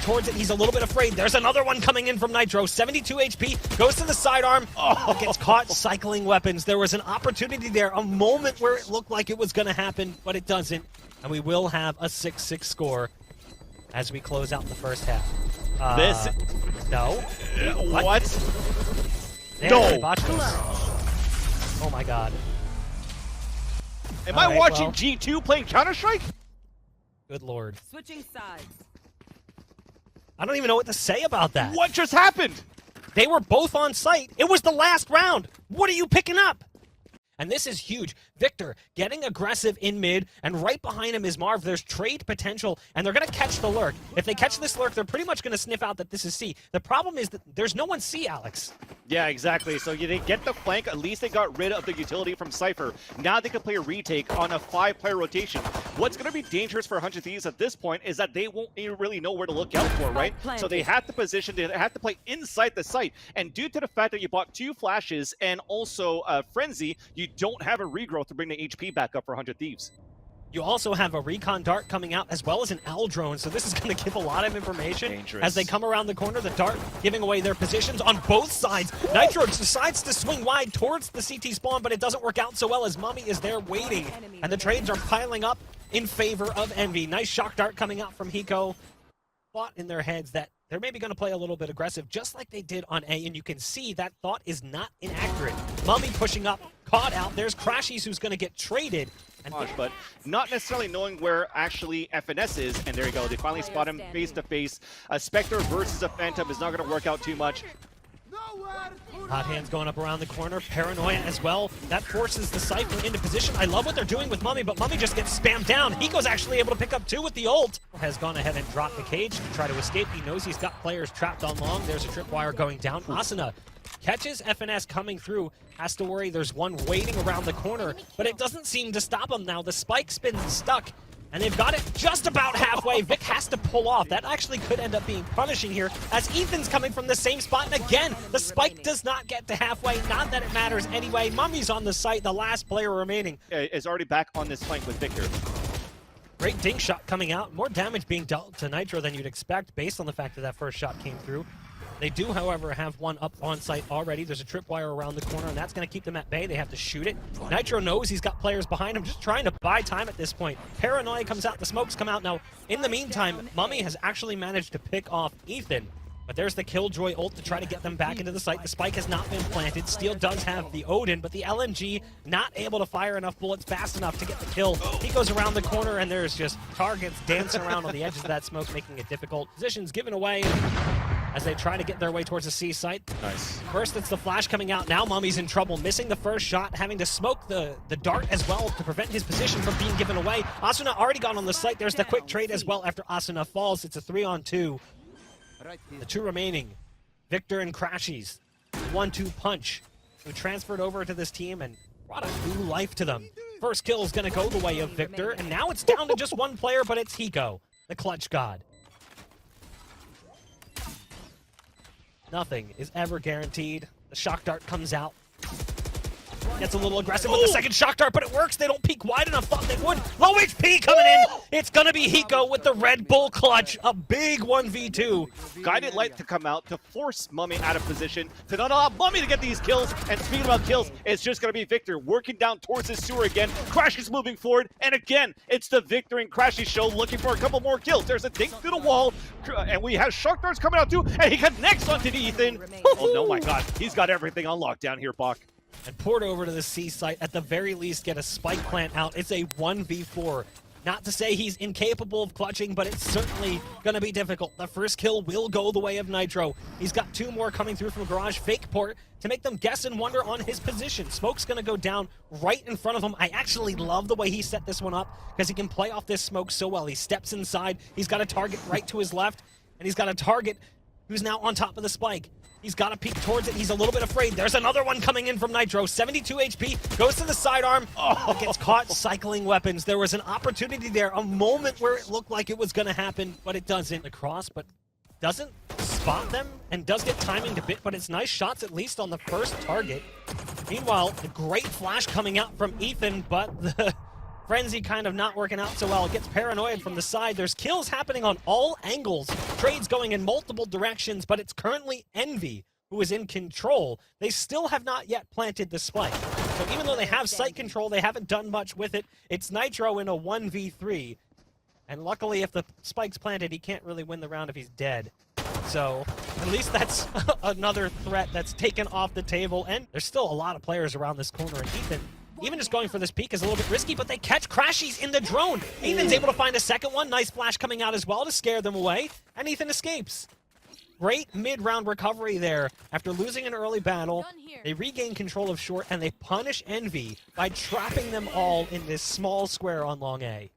towards it. He's a little bit afraid. There's another one coming in from Nitro. 72 HP, goes to the sidearm. Oh, gets caught cycling weapons. There was an opportunity there, a moment where it looked like it was going to happen, but it doesn't. And we will have a 6-6 score as we close out the first half. No. What? No. Oh my god. Am I watching G2 playing Counter-Strike? Good lord. Switching sides. I don't even know what to say about that. What just happened? They were both on site. It was the last round. What are you picking up? And this is huge. Victor getting aggressive in mid, and right behind him is Marv. There's trade potential, and they're going to catch the lurk. If they catch this lurk, they're pretty much going to sniff out that this is C. The problem is that there's no one C, Alex. Yeah, exactly. So they get the flank. At least they got rid of the utility from Cypher. Now they can play a retake on a 5-player rotation. What's going to be dangerous for 100 Thieves at this point is that they won't really know where to look out for, right? So they have to position, they have to play inside the site. And due to the fact that you bought 2 flashes and also Frenzy, you don't have a regrowth to bring the HP back up for 100 Thieves. You also have a recon dart coming out as well as an owl drone, so this is going to give a lot of information as they come around the corner. The dart giving away their positions on both sides. Nitro decides to swing wide towards the CT spawn, but it doesn't work out so well as Mummay is there waiting. And the trades are piling up in favor of Envy. Nice shock dart coming out from hiko. Thought in their heads that they're maybe going to play a little bit aggressive, just like they did on A, and you can see that thought is not inaccurate. Mummay pushing up, caught out. There's crashies who's going to get traded. But not necessarily knowing where actually FNS is, and there you go. They finally spot him face to face. A Spectre versus a Phantom is not going to work out too much. Hot hands going up around the corner. Paranoia as well. That forces the Cypher into position. I love what they're doing with Mummay, but Mummay just gets spammed down. hiko's actually able to pick up 2 with the ult. Has gone ahead and dropped the cage to try to escape. He knows he's got players trapped on long. There's a tripwire going down. Asuna catches FNS coming through. Has to worry there's one waiting around the corner, but it doesn't seem to stop him now. The spike's been stuck, and they've got it just about halfway. Vic has to pull off. That actually could end up being punishing here, as Ethan's coming from the same spot, and again, the spike does not get to halfway. Not that it matters anyway. Mummy's on the site, the last player remaining. Is already back on this flank with Victor. Great dink shot coming out. More damage being dealt to Nitro than you'd expect based on the fact that that first shot came through. They do, however, have one up on site already. There's a tripwire around the corner, and that's going to keep them at bay. They have to shoot it. Nitro knows he's got players behind him, just trying to buy time at this point. Paranoia comes out, the smokes come out. Now, in the meantime, Mummay has actually managed to pick off Ethan. But there's the Killjoy ult to try to get them back into the site. The spike has not been planted. Steel does have the Odin, but the LMG not able to fire enough bullets fast enough to get the kill. He goes around the corner, and there's just targets dancing around on the edges of that smoke, making it difficult. Positions given away as they try to get their way towards the C site. Nice. First, it's the flash coming out. Now Mummy's in trouble, missing the first shot, having to smoke the dart as well to prevent his position from being given away. Asuna already got on the site. There's the quick trade as well after Asuna falls. It's a 3-on-2. The 2 remaining, Victor and crashies. 1-2 punch, who transferred over to this team and brought a new life to them. First kill is going to go the way of Victor, and now it's down to just 1 player, but it's hiko, the clutch god. Nothing is ever guaranteed. The shock dart comes out. Gets a little aggressive with the second shock dart, but it works. They don't peek wide enough. Thought they would. Low HP coming in. It's going to be hiko with the Red Bull clutch. A big 1v2. Guided Light to come out to force Mummay out of position, to not allow Mummay to get these kills. And speaking about kills, it's just going to be Victor working down towards his sewer again. Crashies moving forward. And again, it's the Victor and Crashies show looking for a couple more kills. There's a dink through the wall. And we have shock darts coming out too. And he connects onto the Ethan. Oh, no, my God. He's got everything on lockdown here, Bach. And poured over to the C site, at the very least get a spike plant out. It's a 1v4. Not to say he's incapable of clutching, but it's certainly going to be difficult. The first kill will go the way of Nitro. He's got 2 more coming through from Garage Fake Port to make them guess and wonder on his position. Smoke's going to go down right in front of him. I actually love the way he set this one up because he can play off this smoke so well. He steps inside. He's got a target right to his left, and he's got a target who's now on top of the spike. He's got to peek towards it. He's a little bit afraid. There's another one coming in from Nitro. 72 HP, goes to the sidearm. Oh, gets caught cycling weapons. There was an opportunity there, a moment where it looked like it was going to happen, but it doesn't. Across, but doesn't spot them and does get timing to bit, but it's nice shots at least on the first target. Meanwhile, the great flash coming out from Ethan, but the Frenzy kind of not working out so well. Gets paranoid from the side. There's kills happening on all angles. Trades going in multiple directions, but it's currently Envy who is in control. They still have not yet planted the spike. So even though they have site control, they haven't done much with it. It's Nitro in a 1v3. And luckily, if the spike's planted, he can't really win the round if he's dead. So at least that's another threat that's taken off the table. And there's still a lot of players around this corner. And Ethan, even just going for this peek is a little bit risky, but they catch crashies in the drone. Ethan's able to find a second one. Nice flash coming out as well to scare them away. And Ethan escapes. Great mid-round recovery there. After losing an early battle, they regain control of short, and they punish Envy by trapping them all in this small square on long A.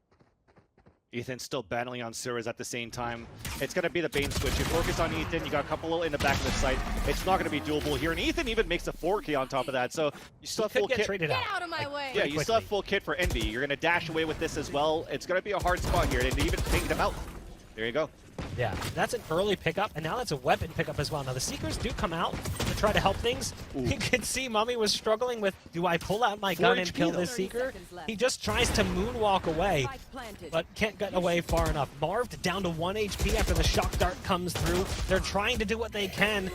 Ethan's still battling on Suras at the same time. It's going to be the bait and switch. You focus on Ethan, you got a couple in the back of the site. It's not going to be doable here, and Ethan even makes a 4K on top of that, so you still have full kit. Traded Get out. out of my way! Yeah, you still have full kit for Envy. You're going to dash away with this as well. It's going to be a hard spot here, and even take them out. There you go. Yeah, that's an early pickup, and now that's a weapon pickup as well. Now, the Seekers do come out to try to help things. Ooh. You can see Mummy was struggling with, do I pull out my gun and kill this Seeker? He just tries to moonwalk away, but can't get away far enough. Marved down to 1 HP after the shock dart comes through. They're trying to do what they can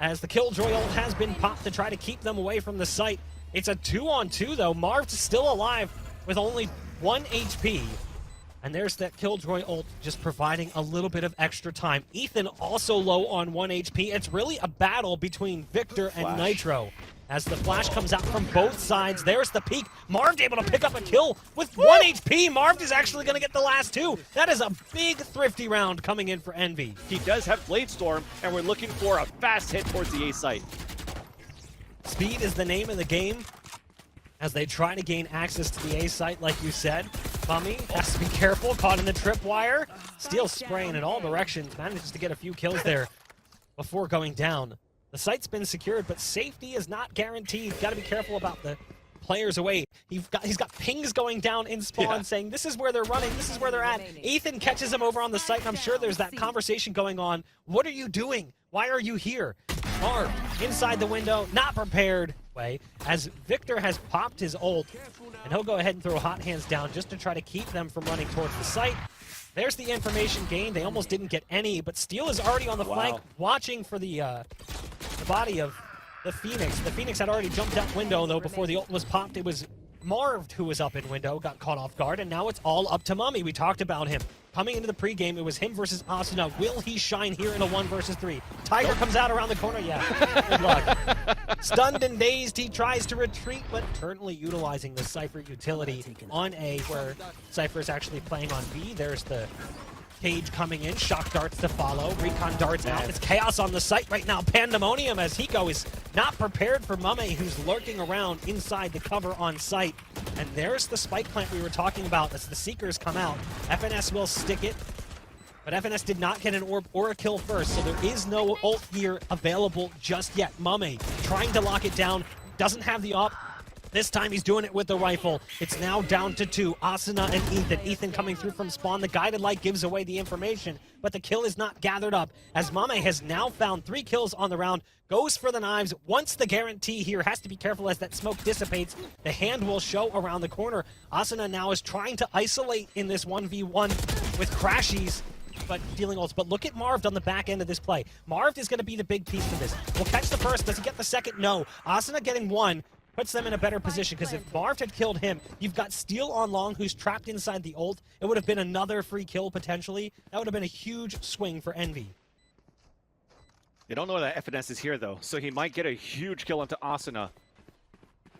as the Killjoy ult has been popped to try to keep them away from the site. It's a 2-on-2, though. Marved still alive with only 1 HP. And there's that Killjoy ult just providing a little bit of extra time. Ethan also low on 1 HP. It's really a battle between Victor and Nitro. As the flash comes out from both sides, there's the peek. Marved able to pick up a kill with 1 HP. Marved is actually going to get the last 2. That is a big thrifty round coming in for Envy. He does have Blade Storm, and we're looking for a fast hit towards the A site. Speed is the name of the game as they try to gain access to the A site, like you said. Mummy has to be careful, caught in the tripwire. Steel spraying in all directions, manages to get a few kills there before going down. The site's been secured, but safety is not guaranteed. Got to be careful about the players away. He's got pings going down in spawn saying, this is where they're running, this is where they're at. Ethan catches him over on the site, and I'm sure there's that conversation going on. What are you doing? Why are you here? Marved inside the window, not prepared. As Victor has popped his ult, and he'll go ahead and throw hot hands down just to try to keep them from running towards the site. There's the information gained. They almost didn't get any, but Steel is already on the flank, watching for the body of the Phoenix. The Phoenix had already jumped out window, though, before the ult was popped. It was Marved who was up in window, got caught off guard, and now it's all up to Mummy. We talked about him. Coming into the pregame, it was him versus Asuna. Will he shine here in a 1 versus 3? Tiger comes out around the corner. Yeah, good luck. Stunned and dazed, he tries to retreat, but currently utilizing the Cypher utility on A, where Cypher is actually playing on B. There's the Cage coming in, shock darts to follow, recon darts out. It's chaos on the site right now. Pandemonium as hiko is not prepared for Mummay, who's lurking around inside the cover on site. And there's the spike plant we were talking about as the Seekers come out. FNS will stick it, but FNS did not get an orb or a kill first, so there is no ult here available just yet. Mummay trying to lock it down, doesn't have the op. This time he's doing it with the rifle. It's now down to 2, Asuna and Ethan. Ethan coming through from spawn. The guided light gives away the information, but the kill is not gathered up as Mummay has now found 3 kills on the round. Goes for the knives. Wants the guarantee here. Has to be careful as that smoke dissipates. The hand will show around the corner. Asuna now is trying to isolate in this 1v1 with crashies, but dealing ults. But look at Marved on the back end of this play. Marved is going to be the big piece to this. Will catch the first. Does he get the second? No. Asuna getting 1. Puts them in a better position, because if Marved had killed him, you've got Steel on long who's trapped inside the ult. It would have been another free kill potentially. That would have been a huge swing for Envy. They don't know that FNS is here though, so he might get a huge kill onto Asuna.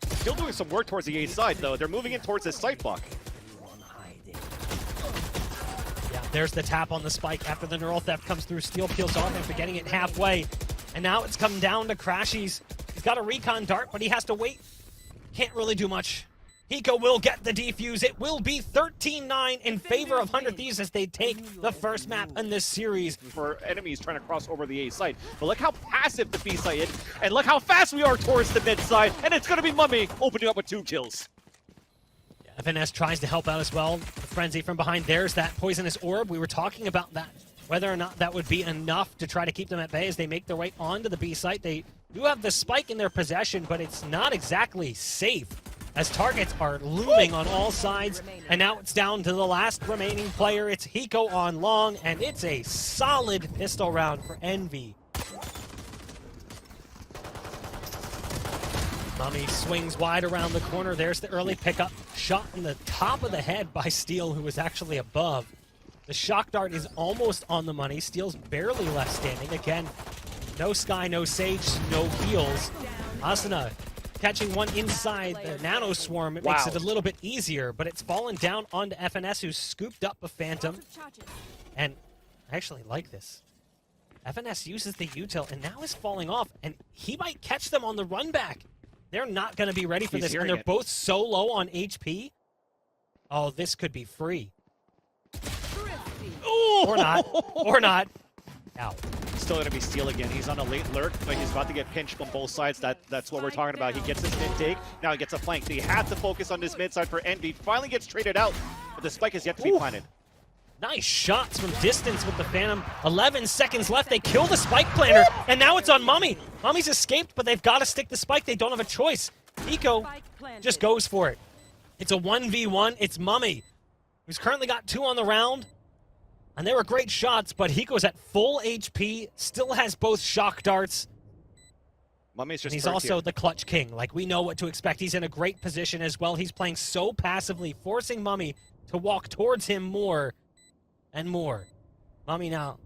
Still doing some work towards the A side though. They're moving in towards the site block. Yeah, there's the tap on the spike after the neural theft comes through. Steel peels off after getting it halfway. And now it's come down to crashies. He's got a recon dart, but he has to wait. Can't really do much. hiko will get the defuse. It will be 13-9 in favor of 100 Thieves as they take the first map in this series. For enemies trying to cross over the A site. But look how passive the B site is, and look how fast we are towards the mid side, and it's going to be Mummay opening up with 2 kills. Yeah, FNS tries to help out as well. The Frenzy from behind. There's that poisonous orb. We were talking about that. Whether or not that would be enough to try to keep them at bay as they make their way onto the B site. They do have the spike in their possession, but it's not exactly safe as targets are looming on all sides. And now it's down to the last remaining player. It's Hiko on long, and it's a solid pistol round for Envy. Mummay swings wide around the corner. There's the early pickup. Shot in the top of the head by Steel, who was actually above. The shock dart is almost on the money. Steel's barely left standing. Again, no Sky, no Sage, no heals. Asuna catching one inside the nano swarm. It makes it a little bit easier, but it's fallen down onto FNS, who's scooped up a Phantom. And I actually like this. FNS uses the util and now is falling off, and he might catch them on the run back. They're not going to be ready for this, and they're both so low on HP. Oh, this could be free. Ooh! Or not. Or not. Ow. Still going to be Steel again. He's on a late lurk, but he's about to get pinched from both sides. That's what we're talking about. He gets his mid take. Now he gets a flank. They have to focus on this mid side for Envy. Finally gets traded out, but the spike is yet to be planted. Nice shots from distance with the Phantom. 11 seconds left. They kill the spike planter, and now it's on Mummay. Mummy's escaped, but they've got to stick the spike. They don't have a choice. Hiko just goes for it. It's a 1v1. It's Mummay, who's currently got 2 on the round. And they were great shots, but Hiko's at full HP, still has both shock darts. Mummy's just he's also the clutch king. Like, we know what to expect. He's in a great position as well. He's playing so passively, forcing Mummay to walk towards him more and more. Mummay now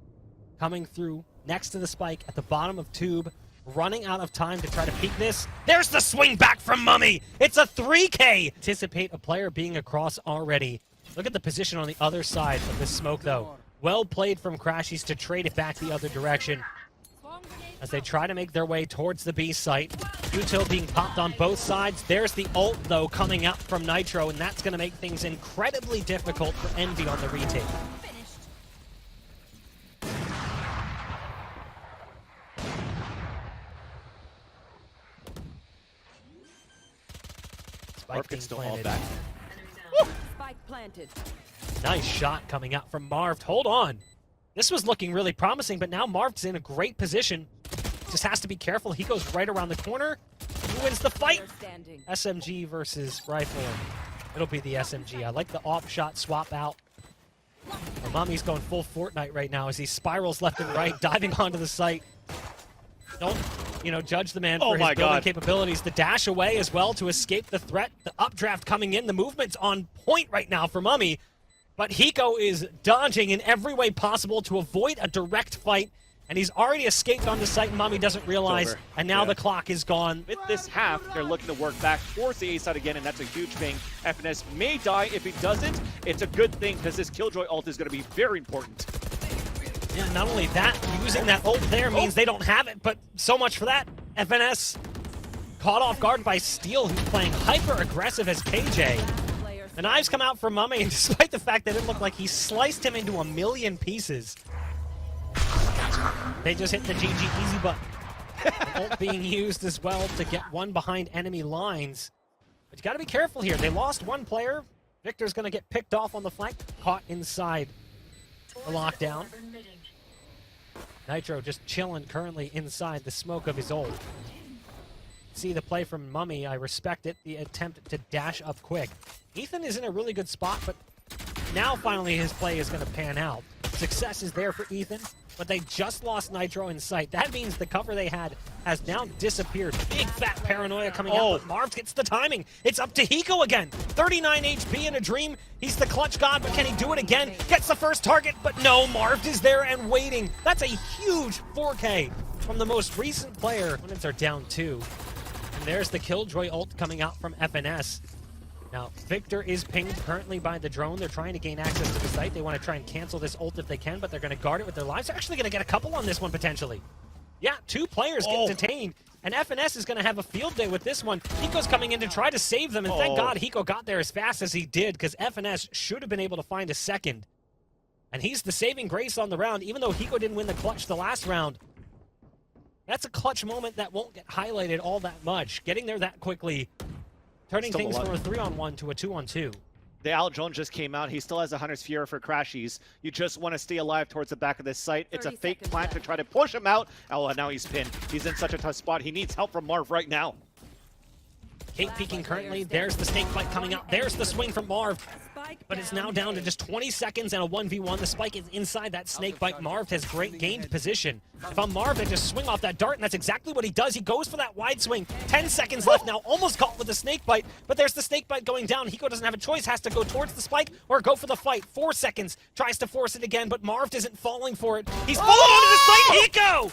coming through next to the spike at the bottom of tube, running out of time to try to peek this. There's the swing back from Mummay. It's a 3K. Anticipate a player being across already. Look at the position on the other side of this smoke, though. Well played from crashies to trade it back the other direction as they try to make their way towards the B site. Util being popped on both sides. There's the ult, though, coming out from Nitro, and that's going to make things incredibly difficult for Envy on the retake. Spike being planted. Spike planted. Nice shot coming out from Marved. Hold on. This was looking really promising, but now Marved's in a great position. Just has to be careful. He goes right around the corner. Who wins the fight? SMG versus rifle. It'll be the SMG. I like the off shot swap out. Well, Mummay's going full Fortnite right now as he spirals left and right, diving onto the site. Don't, judge the man for his building capabilities. The dash away as well to escape the threat. The updraft coming in. The movement's on point right now for Mummay. But Hiko is dodging in every way possible to avoid a direct fight. And he's already escaped onto site, and Mummay doesn't realize. And now the clock is gone. With this half, they're looking to work back towards the A side again, and that's a huge thing. FNS may die. If he doesn't, it's a good thing because this Killjoy ult is going to be very important. Yeah, not only that, using that ult there means they don't have it, but so much for that. FNS caught off guard by Steel, who's playing hyper-aggressive as KJ. The knives come out from Mummay, and despite the fact that it looked like he sliced him into a million pieces, they just hit the GG easy button. The ult being used as well to get one behind enemy lines. But you gotta be careful here. They lost one player. Victor's gonna get picked off on the flank, caught inside the lockdown. Nitro just chilling currently inside the smoke of his ult. See the play from Mummay, I respect it. The attempt to dash up quick. Ethan is in a really good spot, but now finally his play is gonna pan out. Success is there for Ethan, but they just lost Nitro in sight. That means the cover they had has now disappeared. Big fat paranoia coming out, but Marv gets the timing. It's up to Hiko again. 39 HP in a dream. He's the clutch god, but can he do it again? Gets the first target, but no, Marv is there and waiting. That's a huge 4K from the most recent player. Opponents are down 2. And there's the Killjoy ult coming out from FNS. Now, Victor is pinged currently by the drone. They're trying to gain access to the site. They want to try and cancel this ult if they can, but they're going to guard it with their lives. They're actually going to get a couple on this one, potentially. Yeah, 2 players get detained, and FNS is going to have a field day with this one. Hiko's coming in to try to save them, and thank God Hiko got there as fast as he did, because FNS should have been able to find a second. And he's the saving grace on the round, even though Hiko didn't win the clutch the last round. That's a clutch moment that won't get highlighted all that much. Getting there that quickly, turning things from a 3-on-1 to a 2-on-2. The Al Jones just came out. He still has a Hunter's Fury for crashies. You just want to stay alive towards the back of this site. It's a fake plant to try to push him out. Oh, now he's pinned. He's in such a tough spot. He needs help from Marv right now. Kate peeking currently. There's the snake bite coming out. There's the swing from Marved. But it's now down to just 20 seconds and a 1v1. The spike is inside that snake bite. Marved has gained position. If I'm Marved, I just swing off that dart, and that's exactly what he does. He goes for that wide swing. 10 seconds left now, almost caught with the snake bite, but there's the snake bite going down. Hiko doesn't have a choice, has to go towards the spike or go for the fight. 4 seconds, tries to force it again, but Marved isn't falling for it. He's falling onto the site. Hiko!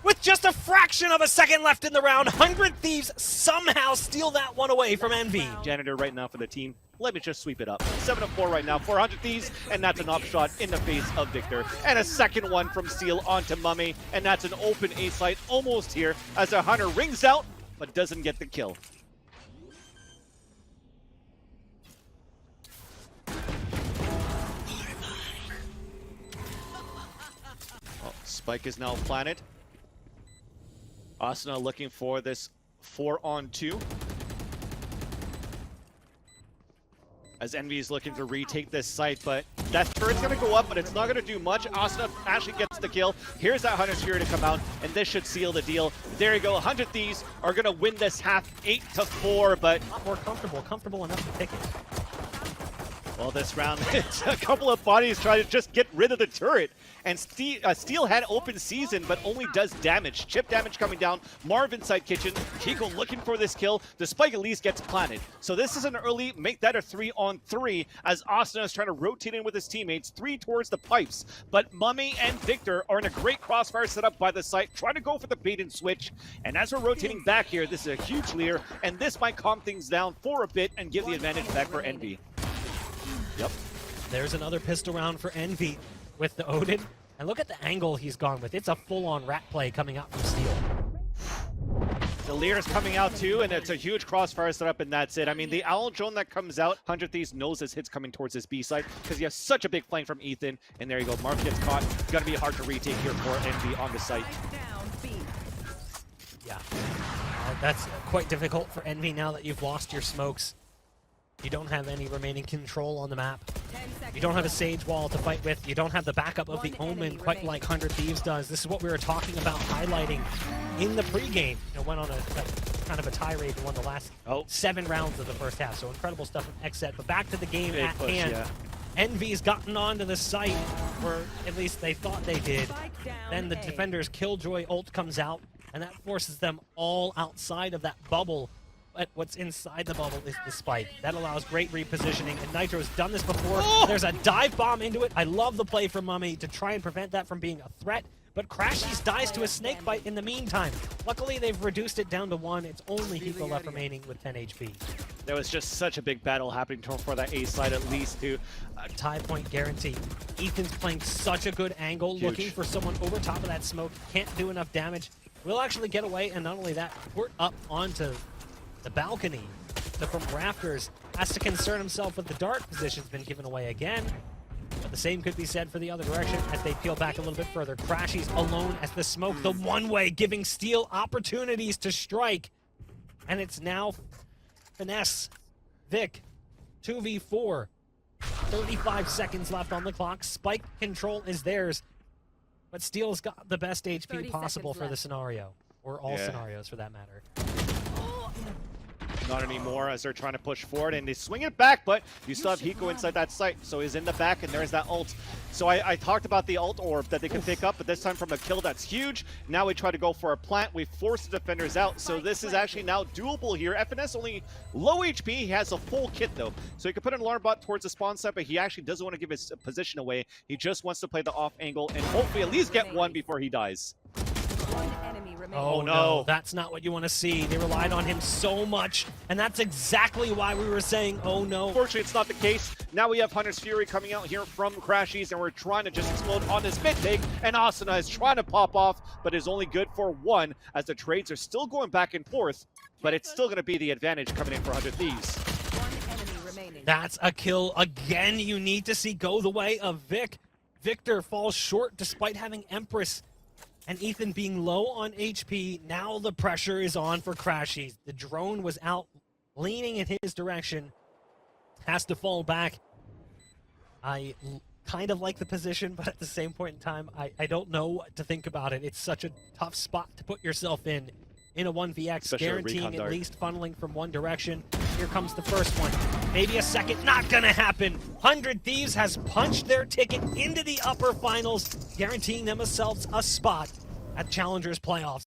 With just a fraction of a second left in the round, 100 Thieves somehow steal that one away from Envy. Janitor right now for the team. Let me just sweep it up. 7-4 right now, 400 Thieves, and that's an off shot in the face of Victor. And a second one from Steel onto Mummay, and that's an open A site almost here as a Hunter rings out, but doesn't get the kill. Oh, spike is now planted. Asuna looking for this 4-on-2. As Envy is looking to retake this site, but that turret's gonna go up, but it's not gonna do much. Asuna actually gets the kill. Here's that Hunter's Fury to come out, and this should seal the deal. There you go, 100 Thieves are gonna win this half 8-4, but A lot more comfortable enough to pick it. well, this round, it's a couple of bodies trying to just get rid of the turret. And Steel had open season, but only does damage. Chip damage coming down. Marv inside kitchen. Hiko looking for this kill. The spike at least gets planted. So this is an early, make that a 3-on-3 as Asuna is trying to rotate in with his teammates. 3 towards the pipes. But Mummay and Victor are in a great crossfire setup by the site, trying to go for the bait and switch. And as we're rotating back here, this is a huge leer, and this might calm things down for a bit and give the advantage back for Envy. Yep. There's another pistol round for Envy with the Odin. And look at the angle he's gone with. It's a full-on rat play coming out from Steel. The Lear is coming out too, and it's a huge crossfire setup, and that's it. I mean, the Owl drone that comes out, 100 Thieves knows his hit's coming towards his B side because he has such a big flank from Ethan. And there you go, Marv gets caught. It's gonna be hard to retake here for Envy on the site. Yeah. That's quite difficult for Envy now that you've lost your smokes. You don't have any remaining control on the map. You don't have a Sage wall to fight with. You don't have the backup of the Omen quite like 100 Thieves does. This is what we were talking about highlighting in the pregame. Went on a kind of a tirade and won the last 7 rounds of the first half. So incredible stuff from Xset. But back to the game Big at push, hand. yeah. Envy's gotten onto the site, or at least they thought they did. Then the defender's Killjoy ult comes out, and that forces them all outside of that bubble. But what's inside the bubble is the spike. That allows great repositioning, and Nitro's done this before. There's a dive bomb into it. I love the play from Mummay to try and prevent that from being a threat, but crashies dies to a snake bite in the meantime. Luckily, they've reduced it down to 1. It's only Hiko left remaining with 10 HP. There was just such a big battle happening for that A side at least too. Tie point guarantee. Ethan's playing such a good angle, Huge. looking for someone over top of that smoke. Can't do enough damage. Will actually get away, and not only that, port up onto the balcony. So from rafters, has to concern himself with the dart position's been given away again. But the same could be said for the other direction as they peel back a little bit further. crashies alone as the smoke, the one-way, giving Steel opportunities to strike. And it's now Finesse, Vic, 2v4. 35 seconds left on the clock. Spike control is theirs. But Steel's got the best HP possible for the scenario. Or all scenarios for that matter. Not anymore as they're trying to push forward, and they swing it back, but you still have Hiko inside that site, so he's in the back, and there's that ult. So I talked about the ult orb that they can pick up, but this time from a kill, that's huge. Now we try to go for a plant. We force the defenders out, so this is actually now doable here. FNS only low HP. He has a full kit, though, so he can put an alarm bot towards the spawn site, but he actually doesn't want to give his position away. He just wants to play the off angle and hopefully at least get one before he dies. Oh no, that's not what you want to see. They relied on him so much, and that's exactly why we were saying, oh no. Unfortunately, it's not the case. Now we have Hunter's Fury coming out here from crashies, and we're trying to just explode on this mid take, and Asuna is trying to pop off, but is only good for 1, as the trades are still going back and forth, but it's still going to be the advantage coming in for 100 Thieves. That's a kill again. You need to see go the way of Vic. Victor falls short despite having Empress. And Ethan being low on HP, now the pressure is on for crashies. The drone was out, leaning in his direction. Has to fall back. I kind of like the position, but at the same point in time, I don't know what to think about it. It's such a tough spot to put yourself in. in a 1vx, Especially a guaranteeing recon at dart. least funneling from one direction. Here comes the first one. Maybe a second, not gonna happen. 100 Thieves has punched their ticket into the upper finals, guaranteeing themselves a spot at Challengers playoffs.